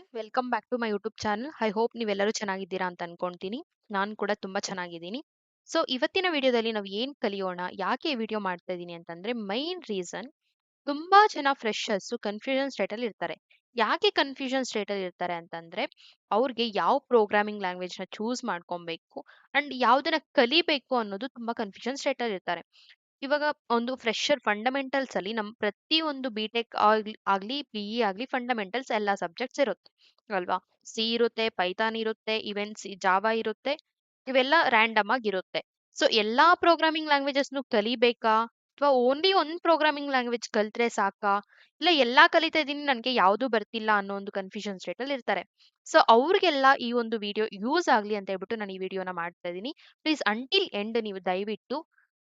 Everyone, welcome back to my YouTube channel. I hope ನೀವೆಲ್ಲರೂ ಚೆನ್ನಾಗಿದ್ದೀರಾ ಅಂತ ಅನ್ಕೊಂತೀನಿ. ನಾನು ಕೂಡ ತುಂಬಾ ಚೆನ್ನಾಗಿದ್ದೀನಿ. ಸೊ ಇವತ್ತಿನ ವಿಡಿಯೋದಲ್ಲಿ ನಾವು ಏನ್ ಕಲಿಯೋಣ, ಯಾಕೆ ಈ ವಿಡಿಯೋ ಮಾಡ್ತಾ ಇದ್ದೀನಿ ಅಂತಂದ್ರೆ ಮೈನ್ ರೀಸನ್, ತುಂಬಾ ಜನ ಫ್ರೆಶರ್ಸ್ ಕನ್ಫ್ಯೂಷನ್ ಸ್ಟೇಟ್ ಅಲ್ಲಿ ಇರ್ತಾರೆ. ಯಾಕೆ ಕನ್ಫ್ಯೂಷನ್ ಸ್ಟೇಟ್ ಅಲ್ಲಿ ಇರ್ತಾರೆ ಅಂತಂದ್ರೆ ಅವ್ರಿಗೆ ಯಾವ ಪ್ರೋಗ್ರಾಮಿಂಗ್ ಲ್ಯಾಂಗ್ವೇಜ್ ನ ಚೂಸ್ ಮಾಡ್ಕೊಬೇಕು ಅಂಡ್ ಯಾವ್ದನ್ನ ಕಲಿಬೇಕು ಅನ್ನೋದು ತುಂಬಾ ಕನ್ಫ್ಯೂಷನ್ ಸ್ಟೇಟ್ ಅಲ್ಲಿ ಇರ್ತಾರೆ. ಇವಾಗ ಒಂದು ಫ್ರೆಶರ್ ಫಂಡಮೆಂಟಲ್ಸ್ ಅಲ್ಲಿ ನಮ್ ಪ್ರತಿ ಒಂದು ಬಿಟೆಕ್ ಆಗ್ಲಿ ಬಿಇ ಆಗ್ಲಿ ಫಂಡಮೆಂಟಲ್ಸ್ ಎಲ್ಲಾ ಸಬ್ಜೆಕ್ಟ್ಸ್ ಇರುತ್ತೆ ಅಲ್ವಾ. ಸಿ ಇರುತ್ತೆ, ಪೈಥಾನ್ ಇರುತ್ತೆ, ಇವನ್ ಜಾವಾ ಇರುತ್ತೆ, ಇವೆಲ್ಲ ರ್ಯಾಂಡಮ್ ಆಗಿರುತ್ತೆ. ಸೊ ಎಲ್ಲಾ ಪ್ರೋಗ್ರಾಮಿಂಗ್ ಲ್ಯಾಂಗ್ವೇಜಸ್ ಕಲಿಬೇಕಾ ಅಥವಾ ಓನ್ಲಿ ಒಂದ್ ಪ್ರೋಗ್ರಾಮಿಂಗ್ ಲ್ಯಾಂಗ್ವೇಜ್ ಕಲ್ತ್ರೆ ಸಾಕಾ, ಇಲ್ಲ ಎಲ್ಲಾ ಕಲಿತಾ ಇದೀನಿ ನನ್ಗೆ ಯಾವ್ದು ಬರ್ತಿಲ್ಲ ಅನ್ನೋ ಒಂದು ಕನ್ಫ್ಯೂಷನ್ ಸ್ಟೇಟ್ ಅಲ್ಲಿ ಇರ್ತಾರೆ. ಸೊ ಅವ್ರಿಗೆಲ್ಲ ಈ ಒಂದು ವಿಡಿಯೋ ಯೂಸ್ ಆಗ್ಲಿ ಅಂತ ಹೇಳ್ಬಿಟ್ಟು ನಾನು ಈ ವಿಡಿಯೋನ ಮಾಡ್ತಾ ಇದ್ದೀನಿ. ಪ್ಲೀಸ್ ಅಂಟಿಲ್ ಎಂಡ್ ನೀವು ದಯವಿಟ್ಟು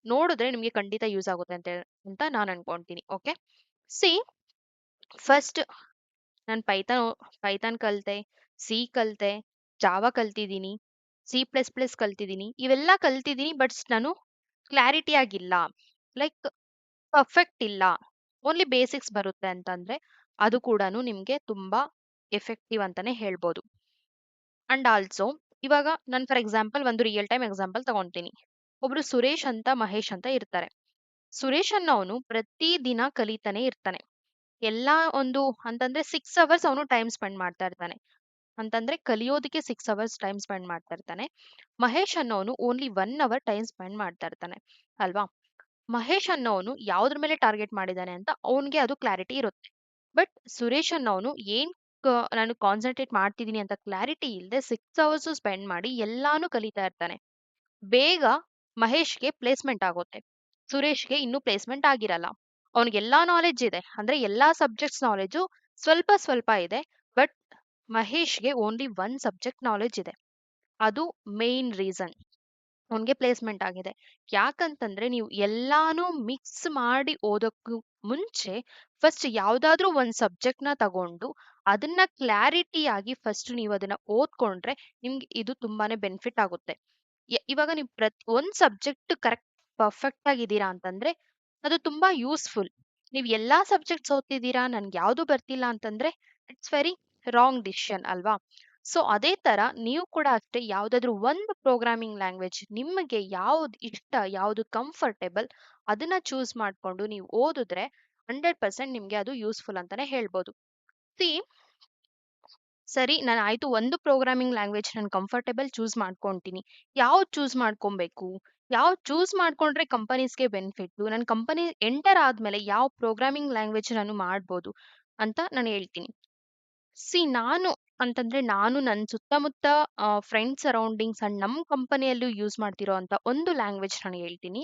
ನೋಡಿದ್ರೆ ನಿಮ್ಗೆ ಖಂಡಿತ ಯೂಸ್ ಆಗುತ್ತೆ ಅಂತ ನಾನು ಅನ್ಕೊಂತೀನಿ. ಓಕೆ, ಸಿ ಫಸ್ಟ್ ನಾನು ಪೈಥಾನ್ ಕಲ್ತೆ, ಸಿ ಕಲ್ತೆ, ಜಾವಾ ಕಲ್ತಿದ್ದೀನಿ, C++ ಕಲ್ತಿದ್ದೀನಿ, ಇವೆಲ್ಲ ಕಲ್ತಿದ್ದೀನಿ. ಬಟ್ ನಾನು ಕ್ಲಾರಿಟಿ ಆಗಿಲ್ಲ, ಲೈಕ್ ಪರ್ಫೆಕ್ಟ್ ಇಲ್ಲ, ಓನ್ಲಿ ಬೇಸಿಕ್ಸ್ ಬರುತ್ತೆ ಅಂತಂದ್ರೆ ಅದು ಕೂಡ ನಿಮ್ಗೆ ತುಂಬಾ ಎಫೆಕ್ಟಿವ್ ಅಂತಾನೆ ಹೇಳ್ಬೋದು. ಅಂಡ್ ಆಲ್ಸೋ ಇವಾಗ ನಾನು ಫಾರ್ ಎಕ್ಸಾಂಪಲ್ ಒಂದು ರಿಯಲ್ ಟೈಮ್ ಎಕ್ಸಾಂಪಲ್ ತಗೊಂತೀನಿ. ಒಬ್ರು ಸುರೇಶ್ ಅಂತ ಮಹೇಶ್ ಅಂತ ಇರ್ತಾರೆ. ಸುರೇಶ್ ಅನ್ನೋನು ಪ್ರತಿ ದಿನ ಕಲಿತಾನೆ ಇರ್ತಾನೆ. ಎಲ್ಲಾ ಒಂದು ಅಂತಂದ್ರೆ 6 ಅವರ್ಸ್ ಅವನು ಟೈಮ್ ಸ್ಪೆಂಡ್ ಮಾಡ್ತಾ ಇರ್ತಾನೆ. ಅಂತಂದ್ರೆ ಕಲಿಯೋದಕ್ಕೆ 6 ಅವರ್ಸ್ ಟೈಮ್ ಸ್ಪೆಂಡ್ ಮಾಡ್ತಾ ಇರ್ತಾನೆ. ಮಹೇಶ್ ಅನ್ನೋನು ಓನ್ಲಿ 1 ಅವರ್ ಟೈಮ್ ಸ್ಪೆಂಡ್ ಮಾಡ್ತಾ ಇರ್ತಾನೆ ಅಲ್ವಾ. ಮಹೇಶ್ ಅನ್ನೋನು ಯಾವ್ದ್ರ ಮೇಲೆ ಟಾರ್ಗೆಟ್ ಮಾಡಿದಾನೆ ಅಂತ ಅವನ್ಗೆ ಅದು ಕ್ಲಾರಿಟಿ ಇರುತ್ತೆ. ಬಟ್ ಸುರೇಶ್ ಅನ್ನೋನು ಏನ್ ನಾನು ಕಾನ್ಸಂಟ್ರೇಟ್ ಮಾಡ್ತಿದ್ದೀನಿ ಅಂತ ಕ್ಲಾರಿಟಿ ಇಲ್ಲದೆ 6 ಅವರ್ಸ್ ಸ್ಪೆಂಡ್ ಮಾಡಿ ಎಲ್ಲಾನು ಕಲಿತಾ ಇರ್ತಾನೆ. ಬೇಗ ಮಹೇಶ್ಗೆ ಪ್ಲೇಸ್ಮೆಂಟ್ ಆಗುತ್ತೆ, ಸುರೇಶ್ಗೆ ಇನ್ನೂ ಪ್ಲೇಸ್ಮೆಂಟ್ ಆಗಿರಲ್ಲ. ಅವನಿಗೆ ಎಲ್ಲಾ ನಾಲೆಡ್ಜ್ ಇದೆ, ಅಂದ್ರೆ ಎಲ್ಲಾ ಸಬ್ಜೆಕ್ಟ್ಸ್ ನಾಲೆಡ್ಜು ಸ್ವಲ್ಪ ಸ್ವಲ್ಪ ಇದೆ. ಬಟ್ ಮಹೇಶ್ಗೆ ಓನ್ಲಿ ಒನ್ ಸಬ್ಜೆಕ್ಟ್ ನಾಲೆಡ್ಜ್ ಇದೆ. ಅದು ಮೇನ್ ರೀಸನ್ ಅವನ್ಗೆ ಪ್ಲೇಸ್ಮೆಂಟ್ ಆಗಿದೆ. ಯಾಕಂತಂದ್ರೆ ನೀವು ಎಲ್ಲಾನು ಮಿಕ್ಸ್ ಮಾಡಿ ಓದೋಕ್ಕೂ ಮುಂಚೆ ಫಸ್ಟ್ ಯಾವ್ದಾದ್ರೂ ಒಂದ್ ಸಬ್ಜೆಕ್ಟ್ ನ ತಗೊಂಡು ಅದನ್ನ ಕ್ಲಾರಿಟಿ ಆಗಿ ಫಸ್ಟ್ ನೀವು ಅದನ್ನ ಓದ್ಕೊಂಡ್ರೆ ನಿಮ್ಗೆ ಇದು ತುಂಬಾನೇ ಬೆನಿಫಿಟ್ ಆಗುತ್ತೆ. ಇವಾಗ ನೀವು ಒಂದ್ ಸಬ್ಜೆಕ್ಟ್ ಕರೆಕ್ಟ್ ಪರ್ಫೆಕ್ಟ್ ಆಗಿದ್ದೀರಾ ಅಂತಂದ್ರೆ ಅದು ತುಂಬಾ ಯೂಸ್ಫುಲ್. ನೀವು ಎಲ್ಲಾ ಸಬ್ಜೆಕ್ಟ್ಸ್ ಓದ್ತಿದ್ದೀರಾ ನನ್ಗೆ ಯಾವ್ದು ಬರ್ತಿಲ್ಲ ಅಂತಂದ್ರೆ ಇಟ್ಸ್ ವೆರಿ ರಾಂಗ್ ಡಿಸಿಷನ್ ಅಲ್ವಾ. ಸೊ ಅದೇ ತರ ನೀವು ಕೂಡ ಅಷ್ಟೇ ಯಾವ್ದಾದ್ರು ಒಂದು ಪ್ರೋಗ್ರಾಮಿಂಗ್ ಲ್ಯಾಂಗ್ವೇಜ್ ನಿಮಗೆ ಯಾವ್ದು ಇಷ್ಟ, ಯಾವ್ದು ಕಂಫರ್ಟೇಬಲ್, ಅದನ್ನ ಚೂಸ್ ಮಾಡ್ಕೊಂಡು ನೀವು ಓದಿದ್ರೆ 100% ನಿಮ್ಗೆ ಅದು ಯೂಸ್ಫುಲ್ ಅಂತಾನೆ ಹೇಳ್ಬೋದು. ಸಿ ಸರಿ, ನಾನು ಆಯ್ತು ಒಂದು ಪ್ರೋಗ್ರಾಮಿಂಗ್ ಲ್ಯಾಂಗ್ವೇಜ್ ನಾನು ಕಂಫರ್ಟೇಬಲ್ ಚೂಸ್ ಮಾಡ್ಕೊಂತೀನಿ. ಯಾವ್ದು ಚೂಸ್ ಮಾಡ್ಕೊಬೇಕು, ಯಾವ್ದು ಚೂಸ್ ಮಾಡ್ಕೊಂಡ್ರೆ ಕಂಪನೀಸ್ಗೆ ಬೆನಿಫಿಟ್, ನನ್ನ ಕಂಪನಿ ಎಂಟರ್ ಆದ್ಮೇಲೆ ಯಾವ ಪ್ರೋಗ್ರಾಮಿಂಗ್ ಲ್ಯಾಂಗ್ವೇಜ್ ನಾನು ಮಾಡ್ಬೋದು ಅಂತ ನಾನು ಹೇಳ್ತೀನಿ. ಸಿ ನಾನು ಅಂತಂದ್ರೆ ನಾನು ನನ್ನ ಸುತ್ತಮುತ್ತ ಫ್ರೆಂಡ್ ಸರೌಂಡಿಂಗ್ಸ್ ಅಂಡ್ ನಮ್ಮ ಕಂಪನಿಯಲ್ಲೂ ಯೂಸ್ ಮಾಡ್ತಿರೋ ಅಂತ ಒಂದು ಲ್ಯಾಂಗ್ವೇಜ್ ನಾನು ಹೇಳ್ತೀನಿ.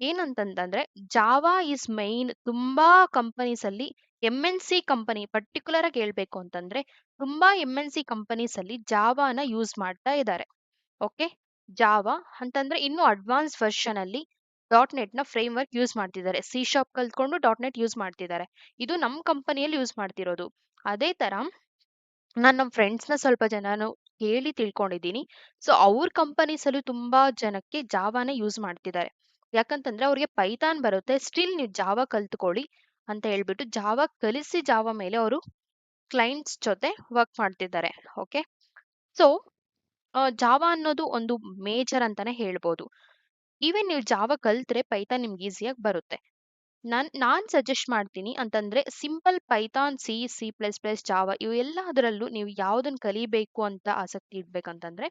ಏನಂತಂದ್ರೆ ಜಾವಾ ಇಸ್ ಮೈನ್. ತುಂಬಾ ಕಂಪನೀಸ್ ಅಲ್ಲಿ MNC ಕಂಪನಿ ಪರ್ಟಿಕ್ಯುಲರ್ ಆಗಿ ಹೇಳ್ಬೇಕು ಅಂತಂದ್ರೆ ತುಂಬಾ MNC ಕಂಪನೀಸ್ ಅಲ್ಲಿ ಜಾವಾನ ಯೂಸ್ ಮಾಡ್ತಾ ಇದ್ದಾರೆ. ಓಕೆ, ಜಾವಾ ಅಂತಂದ್ರೆ ಇನ್ನು ಅಡ್ವಾನ್ಸ್ ವರ್ಷನ್ ಅಲ್ಲಿ .NET ನ ಫ್ರೇಮ್ ವರ್ಕ್ ಯೂಸ್ ಮಾಡ್ತಿದ್ದಾರೆ. C# ಕಲ್ತ್ಕೊಂಡು .NET ಯೂಸ್ ಮಾಡ್ತಿದ್ದಾರೆ. ಇದು ನಮ್ಮ ಕಂಪನಿಯಲ್ಲಿ ಯೂಸ್ ಮಾಡ್ತಿರೋದು. ಅದೇ ತರ ನಾನು ನಮ್ಮ ಫ್ರೆಂಡ್ಸ್ನ ಸ್ವಲ್ಪ ಜನನು ಕೇಳಿ ತಿಳ್ಕೊಂಡಿದ್ದೀನಿ. ಸೊ ಅವ್ರ ಕಂಪನೀಸ್ ಅಲ್ಲೂ ತುಂಬಾ ಜನಕ್ಕೆ ಜಾವಾನ ಯೂಸ್ ಮಾಡ್ತಿದ್ದಾರೆ. ಯಾಕಂತಂದ್ರೆ ಅವ್ರಿಗೆ ಪೈಥಾನ್ ಬರುತ್ತೆ, ಸ್ಟಿಲ್ ನೀವು ಜಾವಾ ಕಲ್ತ್ಕೊಳ್ಳಿ ಅಂತ ಹೇಳ್ಬಿಟ್ಟು ಜಾವಾ ಕಲಿಸಿ ಜಾವಾ ಮೇಲೆ ಅವರು ಕ್ಲೈಂಟ್ಸ್ ಜೊತೆ ವರ್ಕ್ ಮಾಡ್ತಿದ್ದಾರೆ. ಓಕೆ, ಸೊ ಜಾವಾ ಅನ್ನೋದು ಒಂದು ಮೇಜರ್ ಅಂತಾನೆ ಹೇಳ್ಬೋದು. ಈವನ್ ನೀವು ಜಾವಾ ಕಲ್ತ್ರೆ ಪೈಥಾನ್ ನಿಮ್ಗೆ ಈಸಿಯಾಗಿ ಬರುತ್ತೆ. ನಾನ್ ಸಜೆಸ್ಟ್ ಮಾಡ್ತೀನಿ ಅಂತಂದ್ರೆ ಸಿಂಪಲ್ ಪೈಥಾನ್, C++, ಜಾವಾ ಇವು ಎಲ್ಲದರಲ್ಲೂ ನೀವು ಯಾವ್ದನ್ನ ಕಲಿಬೇಕು ಅಂತ ಆಸಕ್ತಿ ಇಡ್ಬೇಕಂತಂದ್ರೆ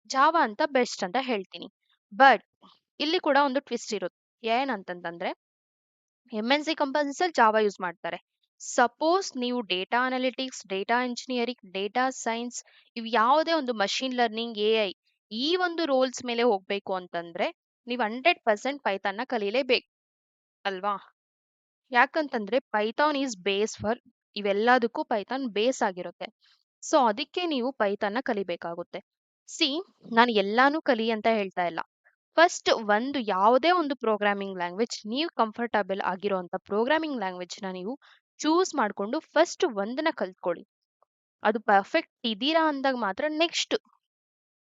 ಜಾವಾ ಅಂತ ಬೆಸ್ಟ್ ಅಂತ ಹೇಳ್ತೀನಿ. ಬಟ್ ಇಲ್ಲಿ ಕೂಡ ಒಂದು ಟ್ವಿಸ್ಟ್ ಇರುತ್ತೆ. ಏನಂತಂದ್ರೆ MNC ಕಂಪನೀಸ್ ಅಲ್ಲಿ ಜಾವಾ ಯೂಸ್ ಮಾಡ್ತಾರೆ. ಸಪೋಸ್ ನೀವು data analytics, data engineering, data science, ಇವು ಯಾವುದೇ ಒಂದು ಮಷಿನ್ ಲರ್ನಿಂಗ್, AI ಈ ಒಂದು ರೋಲ್ಸ್ ಮೇಲೆ ಹೋಗ್ಬೇಕು ಅಂತಂದ್ರೆ ನೀವು 100% ಪೈಥಾನ್ ನ ಕಲೀಲೇಬೇಕು ಅಲ್ವಾ. ಯಾಕಂತಂದ್ರೆ ಪೈಥಾನ್ ಈಸ್ ಬೇಸ್ ಫಾರ್ ಇವೆಲ್ಲದಕ್ಕೂ ಪೈಥಾನ್ ಬೇಸ್ ಆಗಿರುತ್ತೆ. ಸೊ ಅದಕ್ಕೆ ನೀವು ಪೈಥಾನ್ ನ ಕಲಿಬೇಕಾಗುತ್ತೆ. ಸಿ ನಾನು ಎಲ್ಲಾನು ಕಲಿ ಅಂತ ಹೇಳ್ತಾ ಇಲ್ಲ. ಫಸ್ಟ್ ಒಂದು ಯಾವುದೇ ಒಂದು ಪ್ರೋಗ್ರಾಮಿಂಗ್ ಲ್ಯಾಂಗ್ವೇಜ್ ನೀವು ಕಂಫರ್ಟಬಲ್ ಆಗಿರೋಂಥ ಪ್ರೋಗ್ರಾಮಿಂಗ್ ಲ್ಯಾಂಗ್ವೇಜ್ ನ ನೀವು ಚೂಸ್ ಮಾಡ್ಕೊಂಡು ಫಸ್ಟ್ ಒಂದನ್ನ ಕಲ್ತ್ಕೊಳ್ಳಿ. ಅದು ಪರ್ಫೆಕ್ಟ್ ಇದೀರಾ ಅಂದಾಗ ಮಾತ್ರ ನೆಕ್ಸ್ಟ್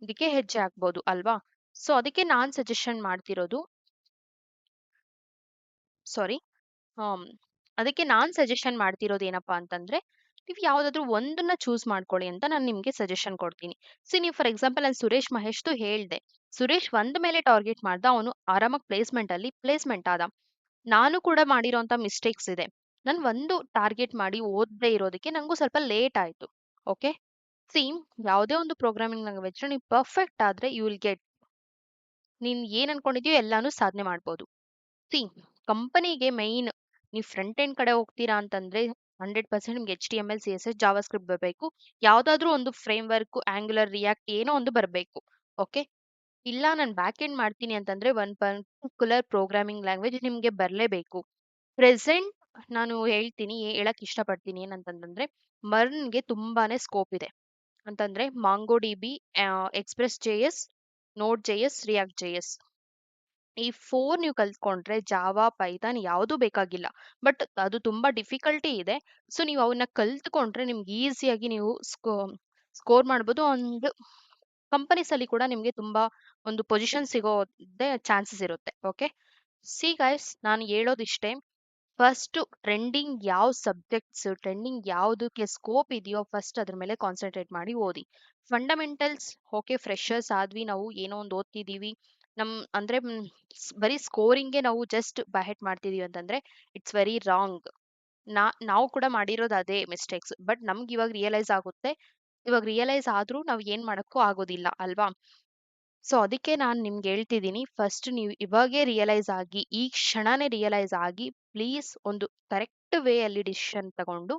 ಇದಕ್ಕೆ ಹೆಜ್ಜೆ ಹಾಕ್ಬೋದು ಅಲ್ವಾ. ಸೊ ಅದಕ್ಕೆ ನಾನ್ ಸಜೆಷನ್ ಮಾಡ್ತಿರೋದು, ಸಾರಿ, ಅದಕ್ಕೆ ನಾನ್ ಸಜೆಷನ್ ಮಾಡ್ತಿರೋದು ಏನಪ್ಪಾ ಅಂತಂದ್ರೆ ನೀವು ಯಾವುದಾದ್ರೂ ಒಂದನ್ನ ಚೂಸ್ ಮಾಡ್ಕೊಳ್ಳಿ ಅಂತ ನಾನು ನಿಮಗೆ ಸಜೆಷನ್ ಕೊಡ್ತೀನಿ. ನೀವು ಫಾರ್ ಎಕ್ಸಾಂಪಲ್ ನಾನು ಸುರೇಶ್ ಮಹೇಶ್‌ದು ಹೇಳ್ದೆ. ಸುರೇಶ್ ಒಂದ್ ಮೇಲೆ ಟಾರ್ಗೆಟ್ ಮಾಡ್ದ. ಅವನು ಆರಾಮಾಗಿ ಪ್ಲೇಸ್‌ಮೆಂಟ್ ಅಲ್ಲಿ ಪ್ಲೇಸ್‌ಮೆಂಟ್ ಆದ. ನಾನು ಕೂಡ ಮಾಡಿರೋಂಥ ಮಿಸ್ಟೇಕ್ಸ್ ಇದೆ. ನಾನು ಒಂದು ಟಾರ್ಗೆಟ್ ಮಾಡಿ ಓದದೇ ಇರೋದಕ್ಕೆ ನಂಗೂ ಸ್ವಲ್ಪ ಲೇಟ್ ಆಯ್ತು. ಓಕೆ. ಸಿ ಯಾವುದೇ ಒಂದು ಪ್ರೋಗ್ರಾಮಿಂಗ್ ಲ್ಯಾಂಗ್ವೇಜ್ ನೀವು ಪರ್ಫೆಕ್ಟ್ ಆದ್ರೆ ಯು ವಿಲ್ ಗೆಟ್. ನೀನ್ ಏನ್ ಅನ್ಕೊಂಡಿದ್ಯೋ ಎಲ್ಲಾನು ಸಾಧನೆ ಮಾಡ್ಬೋದು. ಸಿ ಕಂಪನಿಗೆ ಮೈನ್ ನೀವು ಫ್ರಂಟ್ ಎಂಡ್ ಕಡೆ ಹೋಗ್ತೀರಾ ಅಂತಂದ್ರೆ 100% ನಿಮ್ಗೆ HTML, CSS, ಜಾವಾ ಸ್ಕ್ರಿಪ್ಟ್ ಬರಬೇಕು. ಯಾವ್ದಾದ್ರೂ ಒಂದು ಫ್ರೇಮ್ ವರ್ಕ್, ಆಂಗ್ಯುಲರ್, ರಿಯಾಕ್ಟ್ ಏನೋ ಒಂದು ಬರಬೇಕು. ಓಕೆ. ಇಲ್ಲ ನಾನು ಬ್ಯಾಕ್ ಎಂಡ್ ಮಾಡ್ತೀನಿ ಅಂತಂದ್ರೆ ಒನ್ ಪರ್ಟಿಕ್ಯುಲರ್ ಪ್ರೋಗ್ರಾಮಿಂಗ್ ಲ್ಯಾಂಗ್ವೇಜ್ ನಿಮ್ಗೆ ಬರಲೇಬೇಕು. ಪ್ರೆಸೆಂಟ್ ನಾನು ಹೇಳ್ತೀನಿ ಹೇಳಕ್ ಇಷ್ಟಪಡ್ತೀನಿ ಏನಂತಂದ್ರೆ ಮರ್ನ್‌ಗೆ ತುಂಬಾನೇ ಸ್ಕೋಪ್ ಇದೆ. ಅಂತಂದ್ರೆ ಮಾಂಗೋ ಡಿಬಿ, ಎಕ್ಸ್‌ಪ್ರೆಸ್ JS, ನೋಡ್ JS, ರಿಯಾಕ್ಟ್ JS ಈ 4 ನೀವು ಕಲ್ತ್ಕೊಂಡ್ರೆ ಜಾವಾ, ಪೈಥಾನ್ ಯಾವ್ದೂ ಬೇಕಾಗಿಲ್ಲ. ಬಟ್ ಅದು ತುಂಬಾ ಡಿಫಿಕಲ್ಟಿ ಇದೆ. ಸೊ ನೀವು ಅವನ್ನ ಕಲ್ತ್ಕೊಂಡ್ರೆ ನಿಮ್ಗೆ ಈಸಿಯಾಗಿ ನೀವು ಸ್ಕೋರ್ ಮಾಡ್ಬೋದು. ಒಂದು ಕಂಪನೀಸ್ ಅಲ್ಲಿ ಕೂಡ ನಿಮ್ಗೆ ತುಂಬಾ ಒಂದು ಪೊಸಿಷನ್ ಸಿಗೋದೇ ಚಾನ್ಸಸ್ ಇರುತ್ತೆ. ಓಕೆ. ಸಿ ಗೈಸ್ ನಾನು ಹೇಳೋದಿಷ್ಟೇ. ಫಸ್ಟ್ ಟ್ರೆಂಡಿಂಗ್ ಯಾವ ಸಬ್ಜೆಕ್ಟ್ಸ್, ಟ್ರೆಂಡಿಂಗ್ ಯಾವುದಕ್ಕೆ ಸ್ಕೋಪ್ ಇದೆಯೋ ಫಸ್ಟ್ ಅದ್ರ ಮೇಲೆ ಕಾನ್ಸಂಟ್ರೇಟ್ ಮಾಡಿ ಓದಿ. ಫಂಡಮೆಂಟಲ್ಸ್ ಓಕೆ ಫ್ರೆಶರ್ಸ್ ಆದ್ವಿ, ನಾವು ಏನೋ ಒಂದು ಓದ್ತಿದೀವಿ. ಅಂದ್ರೆ ಬರೀ ಸ್ಕೋರಿಂಗ್ಗೆ ನಾವು ಜಸ್ಟ್ ಬೈಹೆಟ್ ಮಾಡ್ತಿದೀವಿ ಅಂತಂದ್ರೆ ಇಟ್ಸ್ ವೆರಿ ರಾಂಗ್. ನಾವು ಕೂಡ ಮಾಡಿರೋದು ಅದೇ ಮಿಸ್ಟೇಕ್ಸ್. ಬಟ್ ನಮ್ಗೆ ಇವಾಗ ರಿಯಲೈಸ್ ಆಗುತ್ತೆ. ಇವಾಗ ರಿಯಲೈಸ್ ಆದ್ರೂ ನಾವ್ ಏನ್ ಮಾಡಕ್ಕೂ ಆಗೋದಿಲ್ಲ ಅಲ್ವಾ? ಸೊ ಅದಕ್ಕೆ ನಾನು ನಿಮ್ಗೆ ಹೇಳ್ತಿದ್ದೀನಿ, ಫಸ್ಟ್ ನೀವು ಇವಾಗೇ ರಿಯಲೈಸ್ ಆಗಿ, ಈ ಕ್ಷಣನೇ ರಿಯಲೈಸ್ ಆಗಿ ಪ್ಲೀಸ್ ಒಂದು ಕರೆಕ್ಟ್ ವೇ ಅಲ್ಲಿ ಡಿಸಿಷನ್ ತಗೊಂಡು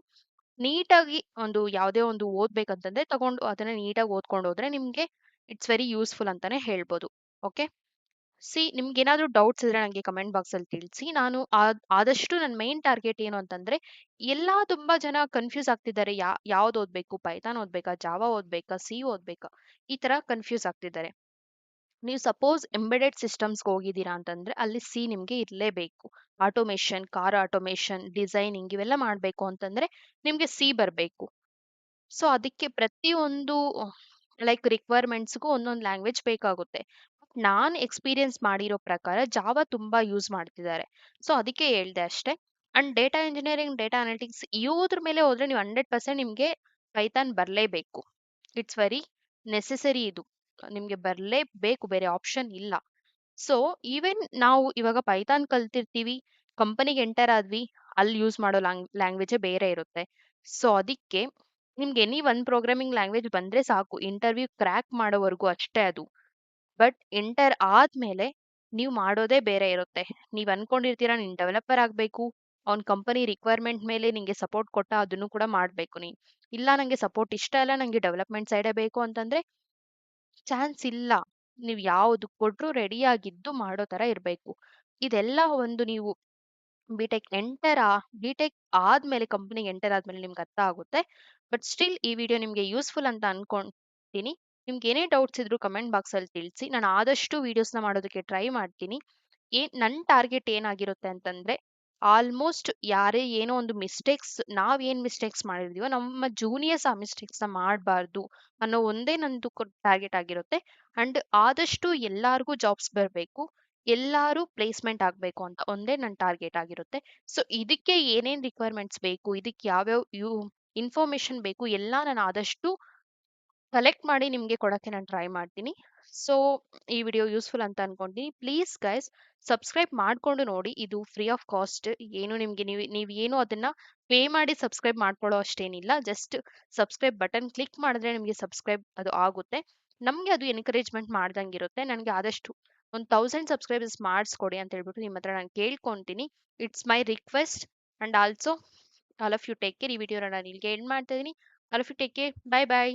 ನೀಟಾಗಿ ಒಂದು ಯಾವುದೇ ಒಂದು ಓದ್ಬೇಕಂತಂದ್ರೆ ತಗೊಂಡು ಅದನ್ನ ನೀಟಾಗಿ ಓದ್ಕೊಂಡು ಹೋದ್ರೆ ನಿಮ್ಗೆ ಇಟ್ಸ್ ವೆರಿ ಯೂಸ್ಫುಲ್ ಅಂತಾನೆ ಹೇಳ್ಬೋದು. ಓಕೆ. ನಿಮ್ಗೆ ಏನಾದ್ರೂ ಡೌಟ್ಸ್ ಇದ್ರೆ ನಂಗೆ ಕಮೆಂಟ್ ಬಾಕ್ಸ್ ಅಲ್ಲಿ ತಿಳಿಸಿ. ನಾನು ಆದಷ್ಟು ನನ್ನ ಮೈನ್ ಟಾರ್ಗೆಟ್ ಏನು ಅಂತಂದ್ರೆ ತುಂಬಾ ಜನ ಕನ್ಫ್ಯೂಸ್ ಆಗ್ತಿದ್ದಾರೆ. ಯಾವ್ದು ಓದ್ಬೇಕು, ಪೈಥಾನ್ ಓದ್ಬೇಕಾ, ಜಾವಾ ಓದ್ಬೇಕಾ, ಸಿ ಓದ್ಬೇಕಾ, ಈ ತರ ಕನ್ಫ್ಯೂಸ್ ಆಗ್ತಿದ್ದಾರೆ. ನೀವು ಸಪೋಸ್ ಎಂಬೆಡೆಡ್ ಸಿಸ್ಟಮ್ಸ್ಗೆ ಹೋಗಿದ್ದೀರಾ ಅಂತಂದ್ರೆ ಅಲ್ಲಿ ಸಿ ನಿಮ್ಗೆ ಇರಲೇಬೇಕು. ಆಟೋಮೇಷನ್, ಕಾರ್ ಆಟೋಮೇಷನ್, ಡಿಸೈನಿಂಗ್ ಇವೆಲ್ಲ ಮಾಡ್ಬೇಕು ಅಂತಂದ್ರೆ ನಿಮ್ಗೆ ಸಿ ಬರಬೇಕು. ಸೊ ಅದಕ್ಕೆ ಪ್ರತಿಯೊಂದು ಲೈಕ್ ರಿಕ್ವೈರ್ಮೆಂಟ್ಸ್ಗೂ ಒಂದೊಂದು ಲ್ಯಾಂಗ್ವೇಜ್ ಬೇಕಾಗುತ್ತೆ. ನಾನ್ ಎಕ್ಸ್ಪೀರಿಯನ್ಸ್ ಮಾಡಿರೋ ಪ್ರಕಾರ ಜಾವಾ ತುಂಬಾ ಯೂಸ್ ಮಾಡ್ತಿದ್ದಾರೆ. ಸೊ ಅದಕ್ಕೆ ಹೇಳ್ದೆ ಅಷ್ಟೇ. And data engineering, data analytics ಇವ್ದ್ರ ಮೇಲೆ ಹೋದ್ರೆ ನೀವು 100% ನಿಮ್ಗೆ ಪೈಥಾನ್ ಬರಲೇಬೇಕು. ಇಟ್ಸ್ ವೆರಿ ನೆಸೆಸರಿ ಇದು. ನಿಮ್ಗೆ ಬರಲೇಬೇಕು, ಬೇರೆ ಆಪ್ಷನ್ ಇಲ್ಲ. ಸೊ ಈವನ್ ನಾವು ಇವಾಗ ಪೈಥಾನ್ ಕಲ್ತಿರ್ತೀವಿ, ಕಂಪನಿಗೆ ಎಂಟರ್ ಆದ್ವಿ, ಅಲ್ಲಿ ಯೂಸ್ ಮಾಡೋ ಲ್ಯಾಂಗ್ವೇಜೇ ಬೇರೆ ಇರುತ್ತೆ. ಸೊ ಅದಕ್ಕೆ ನಿಮ್ಗೆ ಎನಿ ಒನ್ ಪ್ರೋಗ್ರಾಮಿಂಗ್ ಲ್ಯಾಂಗ್ವೇಜ್ ಬಂದ್ರೆ ಸಾಕು, ಇಂಟರ್ವ್ಯೂ ಕ್ರ್ಯಾಕ್ ಮಾಡೋವರೆಗೂ ಅಷ್ಟೇ ಅದು. ಬಟ್ ಎಂಟರ್ ಆದ್ಮೇಲೆ ನೀವು ಮಾಡೋದೇ ಬೇರೆ ಇರುತ್ತೆ. ನೀವ್ ಅನ್ಕೊಂಡಿರ್ತೀರಾ ನೀನ್ ಡೆವಲಪರ್ ಆಗ್ಬೇಕು, ಅವ್ನ್ ಕಂಪನಿ ರಿಕ್ವೈರ್ಮೆಂಟ್ ಮೇಲೆ ನಿಂಗೆ ಸಪೋರ್ಟ್ ಕೊಟ್ಟ ಅದನ್ನು ಕೂಡ ಮಾಡ್ಬೇಕು ನೀನ್. ಇಲ್ಲ ನಂಗೆ ಸಪೋರ್ಟ್ ಇಷ್ಟ ಇಲ್ಲ, ನಂಗೆ ಡೆವಲಪ್ಮೆಂಟ್ ಸೈಡೇ ಬೇಕು ಅಂತಂದ್ರೆ ಚಾನ್ಸ್ ಇಲ್ಲ. ನೀವ್ ಯಾವ್ದು ಕೊಟ್ರು ರೆಡಿ ಆಗಿದ್ದು ಮಾಡೋ ತರ ಇರ್ಬೇಕು. ಇದೆಲ್ಲ ಒಂದು ನೀವು ಬಿಟೆಕ್ ಆದ್ಮೇಲೆ, ಕಂಪನಿಗೆ ಎಂಟರ್ ಆದ್ಮೇಲೆ ನಿಮ್ಗೆ ಅರ್ಥ ಆಗುತ್ತೆ. ಬಟ್ ಸ್ಟಿಲ್ ಈ ವಿಡಿಯೋ ನಿಮ್ಗೆ ಯೂಸ್ಫುಲ್ ಅಂತ ಅನ್ಕೊಂತೀನಿ. ನಿಮ್ಗೆ ಏನೇ ಡೌಟ್ಸ್ ಇದ್ರು ಕಮೆಂಟ್ ಬಾಕ್ಸ್ ಅಲ್ಲಿ ತಿಳಿಸಿ. ನಾನು ಆದಷ್ಟು ವಿಡಿಯೋಸ್ನ ಮಾಡೋದಕ್ಕೆ ಟ್ರೈ ಮಾಡ್ತೀನಿ. ನನ್ನ ಟಾರ್ಗೆಟ್ ಏನಾಗಿರುತ್ತೆ ಅಂತಂದ್ರೆ ಆಲ್ಮೋಸ್ಟ್ ಯಾರೇ ಏನೋ ಒಂದು ನಾವ್ ಏನ್ ಮಿಸ್ಟೇಕ್ಸ್ ಮಾಡಿದೀವೋ ನಮ್ಮ ಜೂನಿಯರ್ಸ್ ಆ ಮಿಸ್ಟೇಕ್ಸ್ ನ ಮಾಡಬಾರ್ದು ಅನ್ನೋ ಒಂದೇ ನಂದು ಟಾರ್ಗೆಟ್ ಆಗಿರುತ್ತೆ. ಅಂಡ್ ಆದಷ್ಟು ಎಲ್ಲಾರ್ಗೂ ಜಾಬ್ಸ್ ಬರಬೇಕು, ಎಲ್ಲಾರು ಪ್ಲೇಸ್ಮೆಂಟ್ ಆಗ್ಬೇಕು ಅಂತ ಒಂದೇ ನನ್ನ ಟಾರ್ಗೆಟ್ ಆಗಿರುತ್ತೆ. ಸೊ ಇದಕ್ಕೆ ಏನೇನ್ ರಿಕ್ವೈರ್ಮೆಂಟ್ಸ್ ಬೇಕು, ಇದಕ್ಕೆ ಯಾವ್ಯಾವ ಇನ್ಫಾರ್ಮೇಶನ್ ಬೇಕು ಎಲ್ಲ ನಾನು ಆದಷ್ಟು ಕಲೆಕ್ಟ್ ಮಾಡಿ ನಿಮ್ಗೆ ಕೊಡಕ್ಕೆ ನಾನು ಟ್ರೈ ಮಾಡ್ತೀನಿ. ಸೊ ಈ ವಿಡಿಯೋ ಯೂಸ್ಫುಲ್ ಅಂತ ಅನ್ಕೊಂತೀನಿ. ಪ್ಲೀಸ್ ಗೈಸ್ ಸಬ್ಸ್ಕ್ರೈಬ್ ಮಾಡ್ಕೊಂಡು ನೋಡಿ. ಇದು ಫ್ರೀ ಆಫ್ ಕಾಸ್ಟ್. ಏನು ನಿಮ್ಗೆ ನೀವು ಏನು ಅದನ್ನ ಪೇ ಮಾಡಿ ಸಬ್ಸ್ಕ್ರೈಬ್ ಮಾಡ್ಕೊಳ್ಳೋ ಅಷ್ಟೇನಿಲ್ಲ. ಜಸ್ಟ್ ಸಬ್ಸ್ಕ್ರೈಬ್ ಬಟನ್ ಕ್ಲಿಕ್ ಮಾಡಿದ್ರೆ ನಿಮ್ಗೆ ಸಬ್ಸ್ಕ್ರೈಬ್ ಅದು ಆಗುತ್ತೆ. ನಮ್ಗೆ ಅದು ಎನ್ಕರೇಜ್ಮೆಂಟ್ ಮಾಡ್ದಂಗಿರುತ್ತೆ. ನನಗೆ ಆದಷ್ಟು ಒಂದು 1000 ಸಬ್ಸ್ಕ್ರೈಬರ್ಸ್ ಮಾಡಿಸ್ಕೊಡಿ ಅಂತ ಹೇಳ್ಬಿಟ್ಟು ನಿಮ್ಮ ಹತ್ರ ನಾನು ಕೇಳ್ಕೊಂತೀನಿ. It's my request. And also all of you take care. ಈ ವಿಡಿಯೋನ ನಾನು ಇಲ್ಲಿಗೆ ಎಂಡ್ ಮಾಡ್ತಾ ಇದೀನಿ. All of you take care. Bye by.